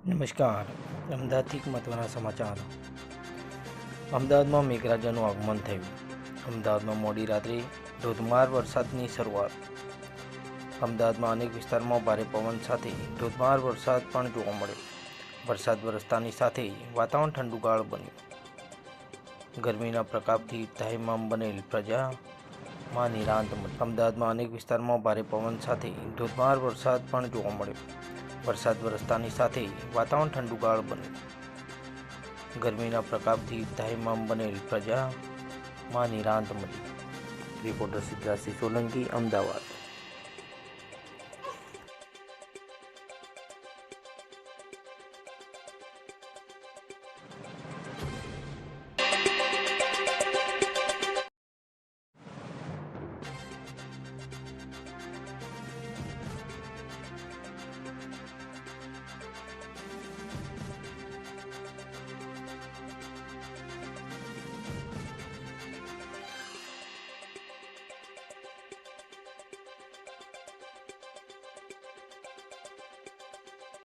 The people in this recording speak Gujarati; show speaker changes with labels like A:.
A: નમસ્કાર. અમદાવાદથી એક મહત્ત્વના સમાચાર. અમદાવાદમાં મેઘરાજાનું આગમન થયું. અમદાવાદમાં મોડી રાત્રે ધોધમાર વરસાદની શરૂઆત. અમદાવાદમાં અનેક વિસ્તારમાં ભારે પવન સાથે ધોધમાર વરસાદ પણ જોવા મળ્યો. વરસાદ વરસતાની સાથે વાતાવરણ ઠંડુગાળ બન્યું. ગરમીના પ્રતાપથી ત્રાહિમામ બનેલ પ્રજામાં નિરાંત મળી. અમદાવાદમાં અનેક વિસ્તારમાં ભારે પવન સાથે ધોધમાર વરસાદ પણ જોવા મળ્યો. વરસાદ વરસતાની સાથે વાતાવરણ ઠંડુગાળ બન્યું. ગરમીના પ્રતાપથી ત્રાહિમામ બનેલ પ્રજામાં નિરાંત મળી. રિપોર્ટર સિદ્ધાર્થ સોલંકી, અમદાવાદ.